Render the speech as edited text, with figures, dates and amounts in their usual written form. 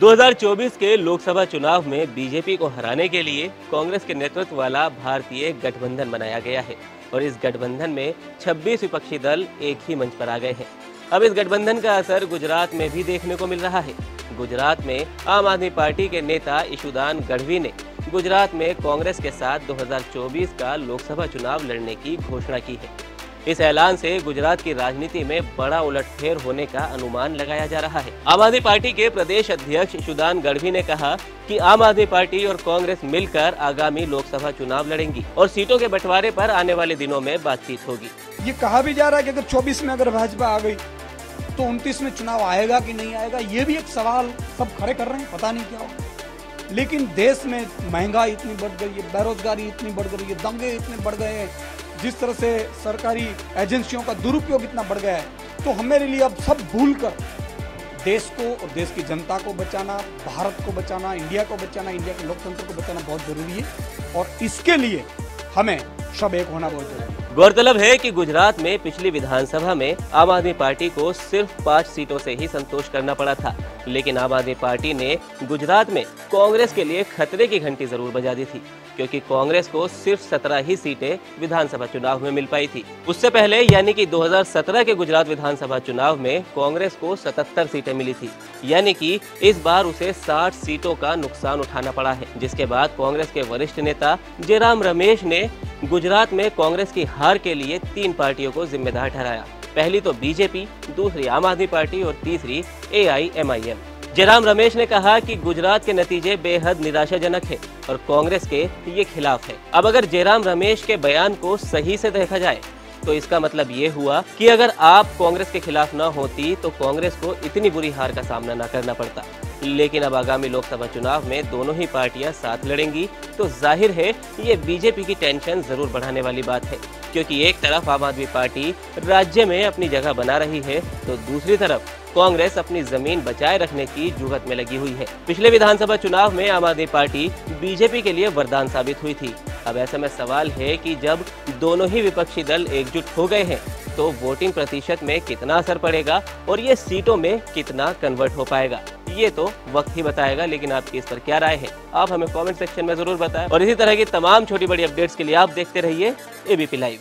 2024 के लोकसभा चुनाव में बीजेपी को हराने के लिए कांग्रेस के नेतृत्व वाला भारतीय गठबंधन बनाया गया है और इस गठबंधन में 26 विपक्षी दल एक ही मंच पर आ गए हैं। अब इस गठबंधन का असर गुजरात में भी देखने को मिल रहा है। गुजरात में आम आदमी पार्टी के नेता ईशुदान गढ़वी ने गुजरात में कांग्रेस के साथ 2024 का लोकसभा चुनाव लड़ने की घोषणा की है। इस ऐलान से गुजरात की राजनीति में बड़ा उलटफेर होने का अनुमान लगाया जा रहा है। आम आदमी पार्टी के प्रदेश अध्यक्ष ईशुदान गढ़वी ने कहा कि आम आदमी पार्टी और कांग्रेस मिलकर आगामी लोकसभा चुनाव लड़ेंगी और सीटों के बंटवारे पर आने वाले दिनों में बातचीत होगी। ये कहा भी जा रहा है कि अगर 24 में अगर भाजपा आ गई तो 29 में चुनाव आएगा कि नहीं आएगा, ये भी एक सवाल सब खड़े कर रहे हैं, पता नहीं क्या होगा। लेकिन देश में महंगाई इतनी बढ़ गई है, बेरोजगारी इतनी बढ़ गई है, दंगे इतने बढ़ गए हैं, जिस तरह से सरकारी एजेंसियों का दुरुपयोग इतना बढ़ गया है, तो हमारे लिए अब सब भूलकर देश को और देश की जनता को बचाना, भारत को बचाना, इंडिया को बचाना, इंडिया के लोकतंत्र को बचाना बहुत जरूरी है और इसके लिए हमें सब एक होना बहुत जरूरी है। गौरतलब है कि गुजरात में पिछली विधानसभा में आम आदमी पार्टी को सिर्फ 5 सीटों से ही संतोष करना पड़ा था, लेकिन आम आदमी पार्टी ने गुजरात में कांग्रेस के लिए खतरे की घंटी जरूर बजा दी थी, क्योंकि कांग्रेस को सिर्फ 17 ही सीटें विधानसभा चुनाव में मिल पाई थी। उससे पहले यानी कि 2017 के गुजरात विधानसभा चुनाव में कांग्रेस को 77 सीटें मिली थी, यानी कि इस बार उसे 60 सीटों का नुकसान उठाना पड़ा है। जिसके बाद कांग्रेस के वरिष्ठ नेता जयराम रमेश ने गुजरात में कांग्रेस की हार के लिए 3 पार्टियों को जिम्मेदार ठहराया। पहली तो बीजेपी, दूसरी आम आदमी पार्टी और तीसरी AIMIM। जयराम रमेश ने कहा कि गुजरात के नतीजे बेहद निराशाजनक है और कांग्रेस के ये खिलाफ है। अब अगर जयराम रमेश के बयान को सही से देखा जाए तो इसका मतलब ये हुआ कि अगर आप कांग्रेस के खिलाफ न होती तो कांग्रेस को इतनी बुरी हार का सामना न करना पड़ता। लेकिन अब आगामी लोकसभा चुनाव में दोनों ही पार्टियां साथ लड़ेंगी तो जाहिर है ये बीजेपी की टेंशन जरूर बढ़ाने वाली बात है, क्योंकि एक तरफ आम आदमी पार्टी राज्य में अपनी जगह बना रही है तो दूसरी तरफ कांग्रेस अपनी जमीन बचाए रखने की जुगत में लगी हुई है। पिछले विधानसभा चुनाव में आम आदमी पार्टी बीजेपी के लिए वरदान साबित हुई थी। अब ऐसे में सवाल है कि जब दोनों ही विपक्षी दल एकजुट हो गए हैं तो वोटिंग प्रतिशत में कितना असर पड़ेगा और ये सीटों में कितना कन्वर्ट हो पाएगा, ये तो वक्त ही बताएगा। लेकिन आपकी इस पर क्या राय है, आप हमें कमेंट सेक्शन में जरूर बताएं और इसी तरह की तमाम छोटी बड़ी अपडेट्स के लिए आप देखते रहिए ABP लाइव।